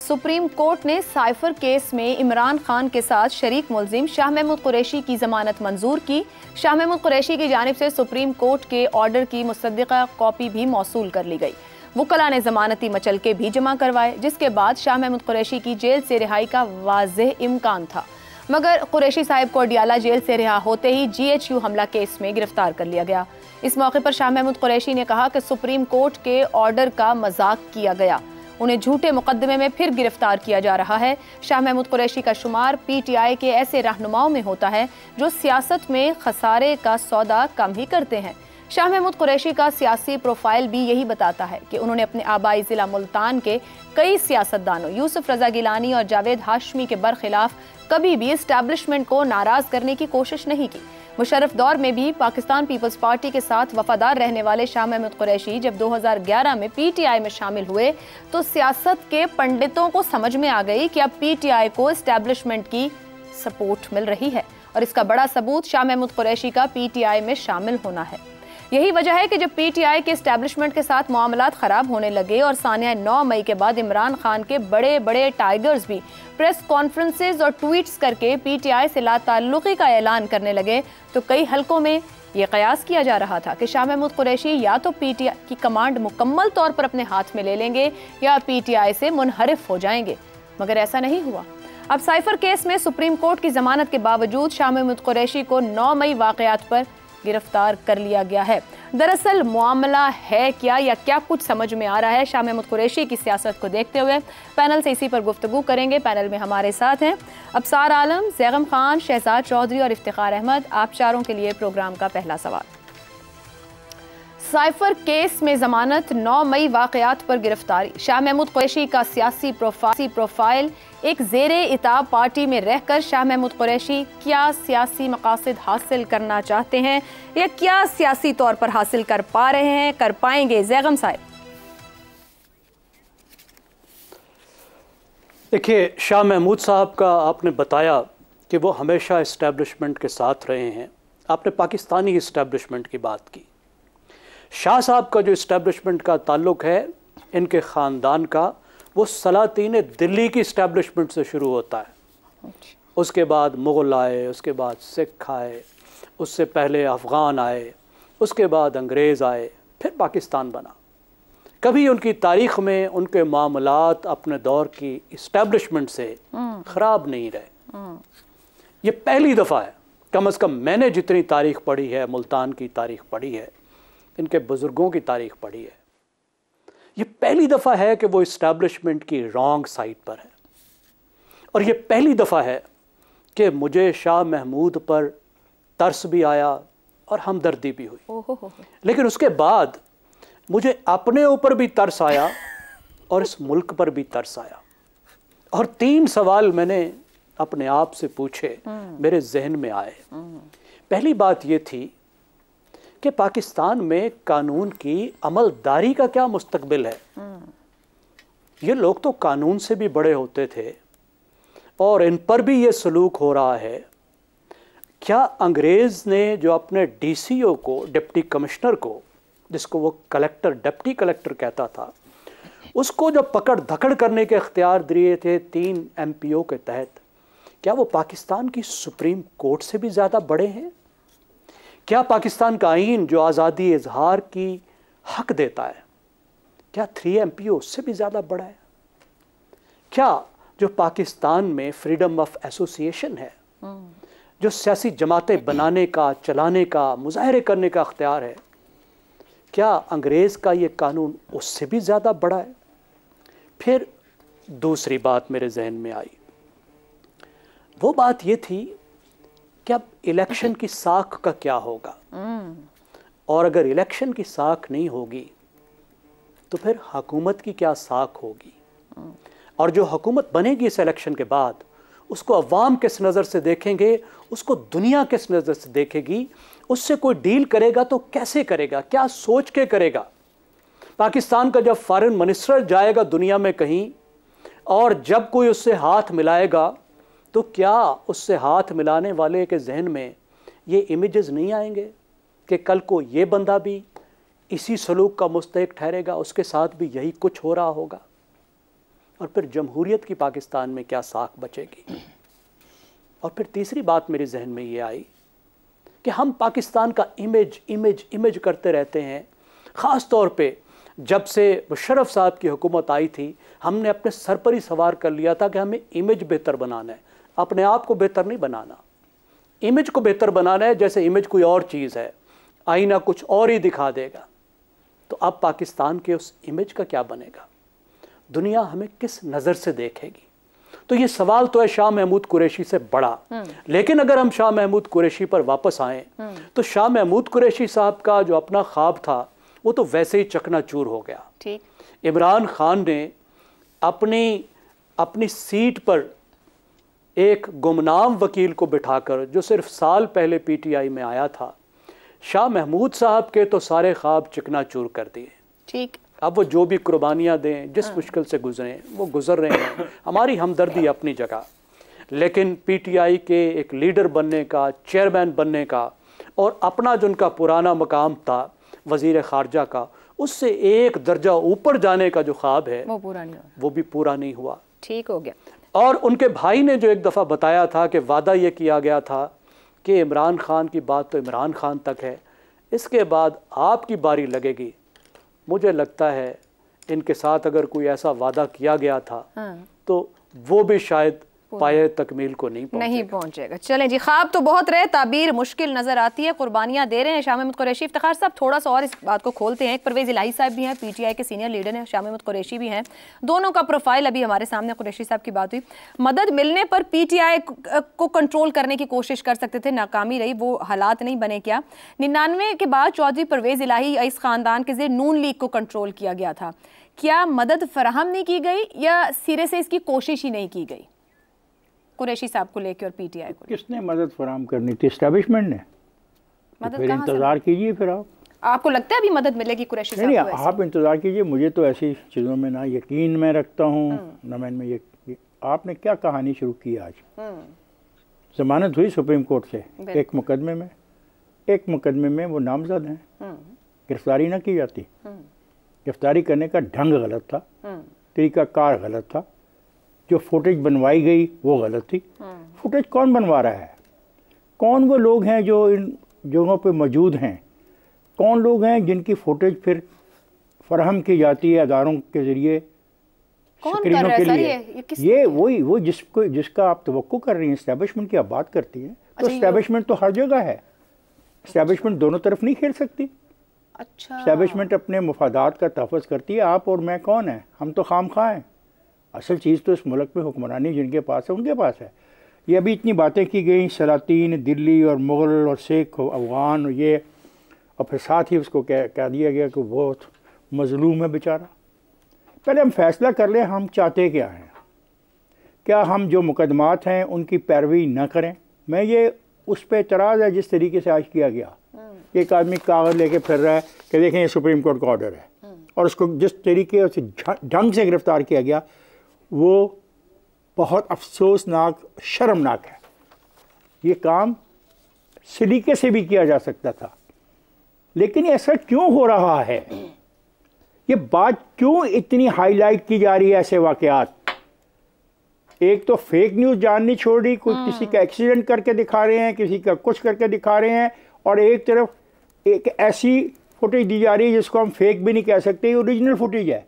Supreme court ने cipher case में इमरान खान के साथ शरीक मुलजिम शाह महमूद कुरैशी की जमानत मंजूर की। शाह महमूद कुरैशी की जानिब से सुप्रीम कोर्ट के ऑर्डर की मुसद्दिका कॉपी भी मौसूल कर ली गई। वुकला ने जमानती मचलके भी जमा करवाए, जिसके बाद शाह महमूद कुरैशी की जेल से रिहाई का वाज़ेह इम्कान था, मगर कुरैशी साहिब को अडियाला जेल से रिहा होते ही GHU हमला केस में गिरफ्तार कर लिया गया। इस मौके पर शाह महमूद कुरैशी ने कहा कि सुप्रीम कोर्ट के ऑर्डर का मजाक किया गया, उन्हें झूठे मुकदमे में फिर गिरफ्तार किया जा रहा है। शाह महमूद कुरैशी का शुमार PTI के ऐसे रहनुमाओं में होता है जो सियासत में खसारे का सौदा कम ही करते हैं। शाह महमूद कुरैशी का सियासी प्रोफाइल भी यही बताता है कि उन्होंने अपने आबाई ज़िला मुल्तान के कई सियासतदानों यूसुफ रजा गिलानी और जावेद हाशमी के बरखिलाफ कभी भी इस्टेब्लिशमेंट को नाराज करने की कोशिश नहीं की। मुशर्रफ दौर में भी पाकिस्तान पीपल्स पार्टी के साथ वफादार रहने वाले शाह महमूद कुरैशी जब 2011 में PTI में शामिल हुए तो सियासत के पंडितों को समझ में आ गई कि अब PTI को इस्टेब्लिशमेंट की सपोर्ट मिल रही है, और इसका बड़ा सबूत शाह महमूद कुरैशी का PTI में शामिल होना है। यही वजह है कि जब PTI के एस्टेब्लिशमेंट के साथ मामलात खराब होने लगे और सानिया 9 मई के बाद इमरान खान के बड़े बड़े टाइगर्स भी प्रेस कॉन्फ्रेंसेज और ट्वीट्स करके PTI से लाताल्लुकी का ऐलान करने लगे, तो कई हलकों में ये कयास किया जा रहा था कि शाह महमूद कुरैशी या तो PTI की कमांड मुकम्मल तौर पर अपने हाथ में ले लेंगे या PTI से मुनहरिफ हो जाएंगे, मगर ऐसा नहीं हुआ। अब साइफर केस में सुप्रीम कोर्ट की जमानत के बावजूद शाह महमूद कुरैशी को 9 मई वाकयात पर गिरफ्तार कर लिया गया है। दरअसल मामला है क्या या क्या कुछ समझ में आ रहा है शाह महमूद कुरैशी की सियासत को देखते हुए, पैनल से इसी पर गुफ्तगू करेंगे। पैनल में हमारे साथ हैं अबसार आलम, जैगम खान, शहजाद चौधरी और इफ्तिखार अहमद। आप चारों के लिए प्रोग्राम का पहला सवाल। साइफर केस में जमानत, 9 मई वाकयात पर गिरफ्तारी, शाह महमूद कुरैशी का सियासी प्रोफाइल, एक ज़ेरे इताब पार्टी में रहकर शाह महमूद कुरैशी क्या सियासी मकासद हासिल करना चाहते हैं या क्या सियासी तौर पर हासिल कर पा रहे हैं, कर पाएंगे? जैगम साहब। देखिए, शाह महमूद साहब का आपने बताया कि वो हमेशा इस्टेब्लिशमेंट के साथ रहे हैं। आपने पाकिस्तानी इस्टेब्लिशमेंट की बात की। शाह साहब का जो इस्टेब्लिशमेंट का ताल्लुक़ है इनके ख़ानदान का, वो सलातीन दिल्ली की इस्टेब्लिशमेंट से शुरू होता है। उसके बाद मुग़ल आए, उसके बाद सिख आए, उससे पहले अफ़गान आए, उसके बाद अंग्रेज़ आए, फिर पाकिस्तान बना। कभी उनकी तारीख़ में उनके मामलात अपने दौर की इस्टेब्लिशमेंट से ख़राब नहीं रहे। ये पहली दफ़ा है, कम अज़ कम मैंने जितनी तारीख़ पढ़ी है, मुल्तान की तारीख़ पढ़ी है, इनके बुज़ुर्गों की तारीख़ पढ़ी है, ये पहली दफ़ा है कि वो इस्टेब्लिशमेंट की रॉन्ग साइड पर है। और ये पहली दफ़ा है कि मुझे शाह महमूद पर तरस भी आया और हमदर्दी भी हुई, लेकिन उसके बाद मुझे अपने ऊपर भी तरस आया और इस मुल्क पर भी तरस आया। और 3 सवाल मैंने अपने आप से पूछे, मेरे जहन में आए। पहली बात ये थी कि पाकिस्तान में कानून की अमलदारी का क्या मुस्तकबिल है। ये लोग तो कानून से भी बड़े होते थे और इन पर भी ये सलूक हो रहा है। क्या अंग्रेज़ ने जो अपने DCO को, डिप्टी कमिश्नर को, जिसको वो कलेक्टर, डिप्टी कलेक्टर कहता था, उसको जो पकड़ धकड़ करने के इख्तियार दिए थे 3 MPO के तहत, क्या वो पाकिस्तान की सुप्रीम कोर्ट से भी ज़्यादा बड़े हैं? क्या पाकिस्तान का आईन जो आज़ादी इजहार की हक देता है, क्या 3 MPO उससे भी ज़्यादा बड़ा है? क्या जो पाकिस्तान में फ्रीडम ऑफ एसोसिएशन है, जो सियासी जमातें बनाने का, चलाने का, मुजाहरे करने का अख्तियार है, क्या अंग्रेज़ का ये कानून उससे भी ज़्यादा बड़ा है? फिर दूसरी बात मेरे जहन में आई, वो बात ये थी कि अब इलेक्शन की साख का क्या होगा, और अगर इलेक्शन की साख नहीं होगी तो फिर हुकूमत की क्या साख होगी, और जो हुकूमत बनेगी इस इलेक्शन के बाद उसको अवाम किस नज़र से देखेंगे, उसको दुनिया किस नज़र से देखेगी, उससे कोई डील करेगा तो कैसे करेगा, क्या सोच के करेगा। पाकिस्तान का जब फॉरेन मिनिस्टर जाएगा दुनिया में कहीं और जब कोई उससे हाथ मिलाएगा तो क्या उससे हाथ मिलाने वाले के जहन में ये इमेजेस नहीं आएंगे कि कल को ये बंदा भी इसी सलूक का मुस्तहिक ठहरेगा, उसके साथ भी यही कुछ हो रहा होगा। और फिर जमहूरियत की पाकिस्तान में क्या साख बचेगी। और फिर तीसरी बात मेरे जहन में ये आई कि हम पाकिस्तान का इमेज इमेज इमेज करते रहते हैं। ख़ास तौर पे जब से मुशर्रफ साहब की हुकूमत आई थी, हमने अपने सर पर ही सवार कर लिया था कि हमें इमेज बेहतर बनाना है, अपने आप को बेहतर नहीं बनाना। इमेज को बेहतर बनाना है, जैसे इमेज कोई और चीज़ है, आईना कुछ और ही दिखा देगा। तो अब पाकिस्तान के उस इमेज का क्या बनेगा, दुनिया हमें किस नज़र से देखेगी। तो ये सवाल तो है शाह महमूद कुरैशी से बड़ा। लेकिन अगर हम शाह महमूद कुरैशी पर वापस आएँ तो शाह महमूद कुरैशी साहब का जो अपना ख्वाब था वो तो वैसे ही चकनाचूर हो गया। ठीक। इमरान खान ने अपनी सीट पर एक गुमनाम वकील को बिठाकर, जो सिर्फ साल पहले पीटीआई में आया था, शाह महमूद साहब के तो सारे ख्वाब चकनाचूर कर दिए। ठीक। अब वो जो भी कुर्बानियाँ दें, जिस मुश्किल से गुजरें, वो गुजर रहे हैं, हमारी हमदर्दी अपनी जगह। लेकिन पीटीआई के एक लीडर बनने का, चेयरमैन बनने का, और अपना जो उनका पुराना मकाम था वज़ीर ख़ारजा का, उससे एक दर्जा ऊपर जाने का जो ख्वाब है वो पूरा नहीं हुआ, वो भी पूरा नहीं हुआ। ठीक हो गया। और उनके भाई ने जो एक दफ़ा बताया था कि वादा ये किया गया था कि इमरान खान की बात तो इमरान खान तक है, इसके बाद आपकी बारी लगेगी। मुझे लगता है इनके साथ अगर कोई ऐसा वादा किया गया था तो वो भी शायद पाए तकमील को नहीं पहुंचेगा। चलें जी, ख्वाब तो बहुत रहे, ताबीर मुश्किल नजर आती है। कुर्बानियां दे रहे हैं शाह महमूद कुरैशी। इफ्तिखार साहब, थोड़ा सा और इस बात को खोलते हैं। परवेज़ इलाही साहब भी हैं, पीटीआई के सीनियर लीडर हैं, शाह महमूद कुरैशी भी हैं, दोनों का प्रोफाइल अभी हमारे सामने। कुरैशी साहब की बात हुई, मदद मिलने पर पीटीआई को कंट्रोल करने की कोशिश कर सकते थे, नाकामी रही, वो हालात नहीं बने। क्या 99 के बाद चौधरी परवेज़ इलाही इस खानदान के ज़रिए नून लीग को कंट्रोल किया गया था, क्या मदद फराहम नहीं की गई या सिरे से इसकी कोशिश ही नहीं की गई कुरैशी साहब को लेकर और पीटीआई को? किसने मदद फराहम करनी थी? एस्टेब्लिशमेंट ने। मदद फिर इंतजार कीजिए। फिर आपको लगता है अभी मदद मिलेगी कुरैशी साहब को? नहीं, आप इंतजार कीजिए। मुझे तो ऐसी चीज़ों में ना यकीन मैं रखता हूँ ना मैं ये आपने क्या कहानी शुरू की आज? जमानत हुई सुप्रीम कोर्ट से एक मुकदमे में वो नामजद हैं, गिरफ्तारी ना की जाती। गिरफ्तारी करने का ढंग गलत था, तरीकाकार गलत था, जो फुटेज बनवाई गई वो गलत थी। फुटेज कौन बनवा रहा है? कौन वो लोग हैं जो इन जगहों पे मौजूद हैं? कौन लोग हैं जिनकी फुटेज फिर फराहम की जाती है अदारों के ज़रिए स्क्रीनों के लिए? ये वो जिसका आप तवक्को कर रही हैं, इस्टेब्लिशमेंट की आप बात करती हैं, तो इस्टेब्लिशमेंट तो हर जगह है। इस्टेब्लिशमेंट दोनों तरफ नहीं खेल सकती। अच्छा, इस्टेब्लिशमेंट अपने मफादात का तहफ़्फ़ुज़ करती है। आप और मैं कौन है? हम तो खामखा हैं। असल चीज़ तो इस मुल्क में हुक्मरानी जिनके पास है उनके पास है। ये अभी इतनी बातें की गई, सलातीन दिल्ली और मुग़ल और सिख और अफ़गान और ये, और फिर साथ ही उसको कह दिया गया कि बहुत मज़लूम है बेचारा। पहले हम फैसला कर लें हम चाहते क्या हैं। क्या हम जो मुकदमात हैं उनकी पैरवी न करें? मैं ये उस पर एतराज़ है जिस तरीके से आज किया गया। एक आदमी कागज़ लेके फिर रहा है कि देखें ये सुप्रीम कोर्ट का ऑर्डर है, और उसको जिस तरीके से ढंग से गिरफ़्तार किया गया वो बहुत अफसोसनाक, शर्मनाक है। ये काम सलीके से भी किया जा सकता था, लेकिन ऐसा क्यों हो रहा है? ये बात क्यों इतनी हाईलाइट की जा रही है? ऐसे वाक़यात, एक तो फेक न्यूज़ जाननी छोड़ रही, कोई किसी का एक्सीडेंट करके दिखा रहे हैं, किसी का कुछ करके दिखा रहे हैं, और एक तरफ एक ऐसी फुटेज दी जा रही है जिसको हम फेक भी नहीं कह सकते, ये ओरिजिनल फुटेज है।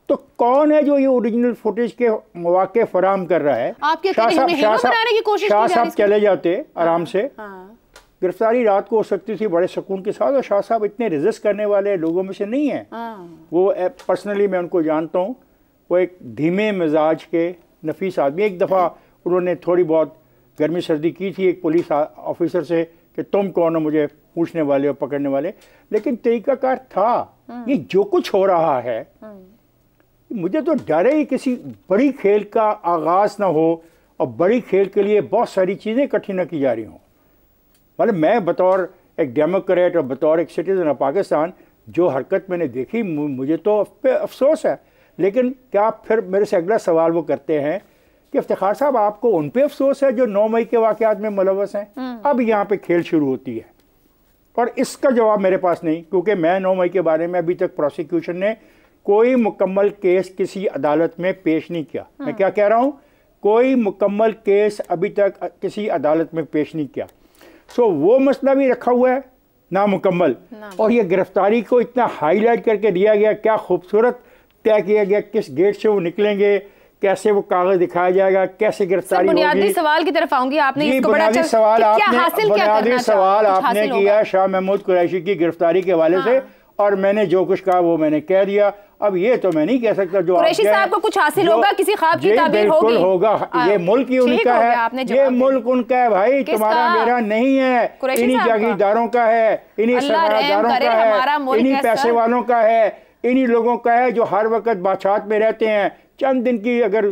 तो कौन है जो ये ओरिजिनल फुटेज के मौके फराहम कर रहा है? शाह साहब चले जाते आराम से, गिरफ्तारी रात को हो सकती थी बड़े सुकून के साथ, और शाह साहब इतने रेजिस्ट करने वाले लोगों में से नहीं है। वो पर्सनली मैं उनको जानता हूँ, वो एक धीमे मिजाज के नफीस आदमी। एक दफ़ा उन्होंने थोड़ी बहुत गर्मी सर्दी की थी एक पुलिस ऑफिसर से कि तुम कौन हो मुझे पूछने वाले और पकड़ने वाले, लेकिन तरीकाकार था। ये जो कुछ हो रहा है, मुझे तो डर है किसी बड़ी खेल का आगाज़ ना हो और बड़ी खेल के लिए बहुत सारी चीज़ें इकट्ठी न की जा रही हों। मतलब मैं बतौर एक डेमोक्रेट और बतौर एक सिटीज़न ऑफ पाकिस्तान जो हरकत मैंने देखी, मुझे तो अफसोस है। लेकिन क्या फिर मेरे से अगला सवाल वो करते हैं कि इफ्तिखार साहब आपको उन पे अफसोस है जो 9 मई के वाक़यात में मुलव्वस हैं? अब यहाँ पे खेल शुरू होती है, और इसका जवाब मेरे पास नहीं, क्योंकि मैं 9 मई के बारे में अभी तक प्रोसिक्यूशन ने कोई मुकम्मल केस किसी अदालत में पेश नहीं किया। मैं क्या कह रहा हूँ, कोई मुकम्मल केस अभी तक किसी अदालत में पेश नहीं किया। सो वो मसला भी रखा हुआ है नामुकम्मल, और ये गिरफ्तारी को इतना हाईलाइट करके दिया गया, क्या खूबसूरत तय किया गया किस गेट से वो निकलेंगे, कैसे वो कागज दिखाया जाएगा, कैसे गिरफ्तारी होगी। बुनियादी सवाल की तरफ आऊंगी, आपने इसको बड़ा बुनियादी सवाल आपने किया शाह महमूद कुरैशी की गिरफ्तारी के हवाले से, और मैंने जो कुछ कहा वो मैंने कह दिया। अब ये तो मैं नहीं कह सकता जो कुरैशी साहब को कुछ हासिल होगा, किसी ख्वाब की ताबीर होगी। बिल्कुल होगा, ये मुल्क ही उनका है, ये मुल्क उनका है भाई, तुम्हारा मेरा नहीं है। इन्हीं जागीरदारों का है, इन्हीं सरमायादारों का है, इन्हीं पैसे वालों का है, इन्हीं लोगों का है जो हर वक्त बादशाहत में रहते हैं। चंद दिन की अगर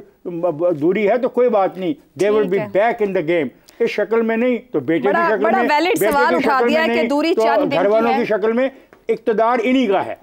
दूरी है तो कोई बात नहीं, they will be back in the game. इस शक्ल में नहीं तो बेटे की शक्ल में, बेटे की शक्ल में नहीं तो घर वालों की शक्ल में, इक़्तिदार इन्हीं का है।